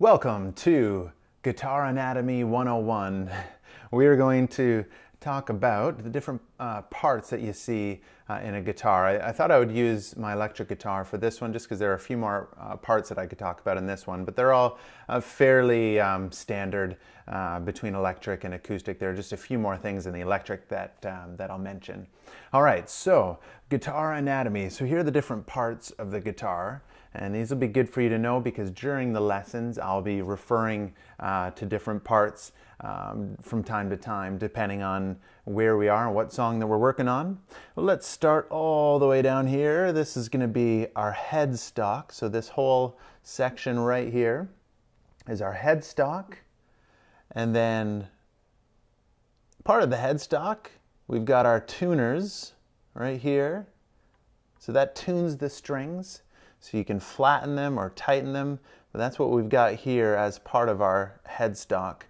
Welcome to Guitar Anatomy 101. We are going to talk about the different parts that you see in a guitar. I thought I would use my electric guitar for this one just because there are a few more parts that I could talk about in this one, but they're all fairly standard between electric and acoustic. There are just a few more things in the electric that I'll mention. All right, so guitar anatomy. So here are the different parts of the guitar. And these will be good for you to know because during the lessons I'll be referring to different parts from time to time depending on where we are and what song that we're working on. Well, let's start all the way down here. This is going to be our headstock. So this whole section right here is our headstock. And then part of the headstock, we've got our tuners right here. So that tunes the strings. So you can flatten them or tighten them, but that's what we've got here as part of our headstock.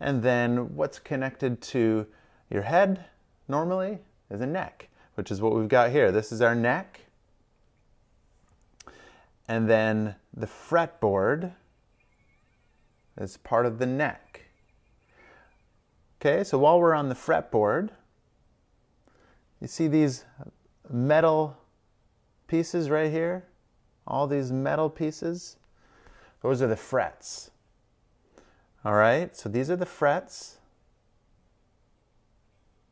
And then what's connected to your head normally is a neck, which is what we've got here. This is our neck. And then the fretboard is part of the neck. Okay, so while we're on the fretboard, you see these metal pieces right here? All these metal pieces, those are the frets. All right, so these are the frets.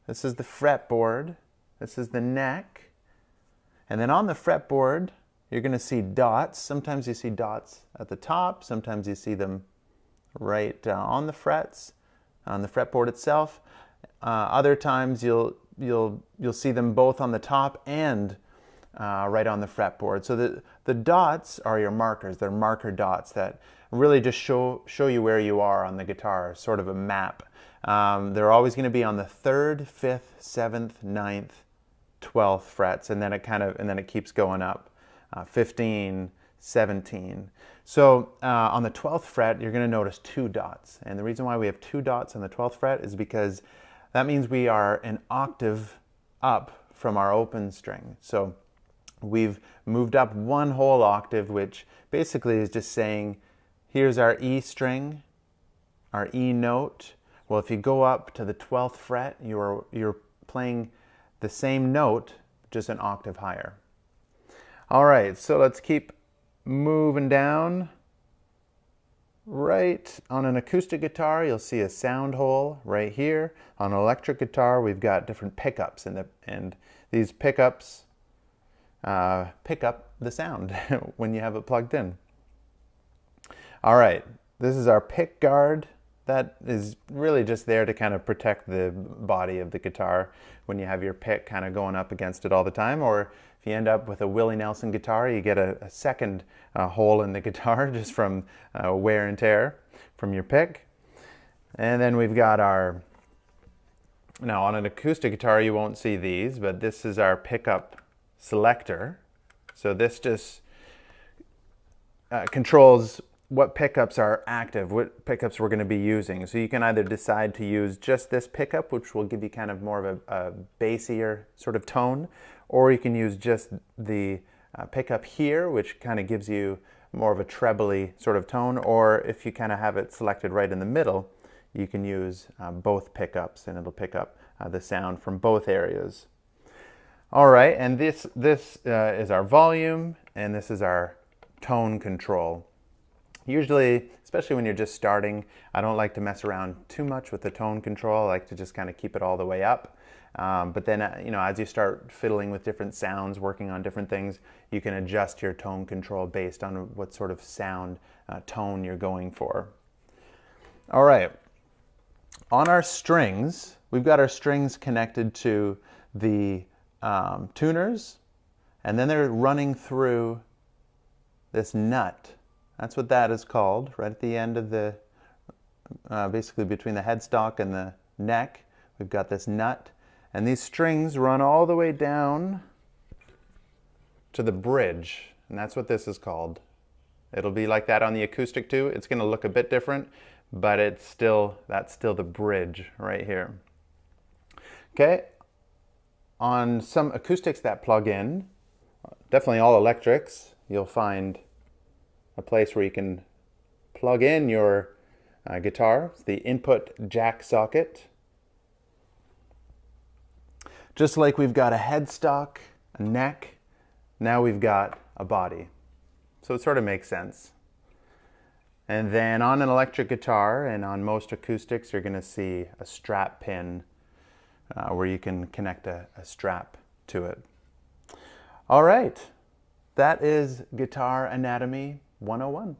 This is the fretboard. This is the neck. And then on the fretboard, you're going to see dots. Sometimes you see dots at the top. Sometimes you see them right on the frets, on the fretboard itself. Other times you'll see them both on the top and right on the fretboard. So the dots are your markers. They're marker dots that really just show you where you are on the guitar, sort of a map. They're always going to be on the 3rd, 5th, 7th, 9th, 12th frets, and then it keeps going up. 15, 17. So on the 12th fret, you're going to notice 2 dots. And the reason why we have 2 dots on the 12th fret is because that means we are an octave up from our open string. So we've moved up one whole octave, which basically is just saying, here's our E string, our E note. Well, if you go up to the 12th fret, you're playing the same note, just an octave higher. All right, so let's keep moving down. Right on an acoustic guitar, you'll see a sound hole right here. On an electric guitar, we've got different pickups, and these pickups pick up the sound when you have it plugged in. All right, this is our pick guard. That is really just there to kind of protect the body of the guitar when you have your pick kind of going up against it all the time. Or if you end up with a Willie Nelson guitar, you get a second hole in the guitar just from wear and tear from your pick. And then we've got now on an acoustic guitar you won't see these, but this is our pickup selector. So this just controls what pickups are active, what pickups we're going to be using. So you can either decide to use just this pickup, which will give you kind of more of a bassier sort of tone, or you can use just the pickup here, which kind of gives you more of a trebly sort of tone, or if you kind of have it selected right in the middle, you can use both pickups and it'll pick up the sound from both areas. All right, and this is our volume, and this is our tone control. Usually, especially when you're just starting, I don't like to mess around too much with the tone control. I like to just kind of keep it all the way up. But then, as you start fiddling with different sounds, working on different things, you can adjust your tone control based on what sort of sound tone you're going for. All right, on our strings, we've got our strings connected to the tuners, and then they're running through this nut. That's what that is called, right at the end of the, basically between the headstock and the neck, we've got this nut. And these strings run all the way down to the bridge, and that's what this is called. It'll be like that on the acoustic too. It's going to look a bit different, but that's still the bridge right here. Okay, on some acoustics that plug in, definitely all electrics, you'll find a place where you can plug in your guitar. It's the input jack socket. Just like we've got a headstock, a neck, now we've got a body. So it sort of makes sense. And then on an electric guitar and on most acoustics, you're going to see a strap pin where you can connect a strap to it. All right, that is Guitar Anatomy 101.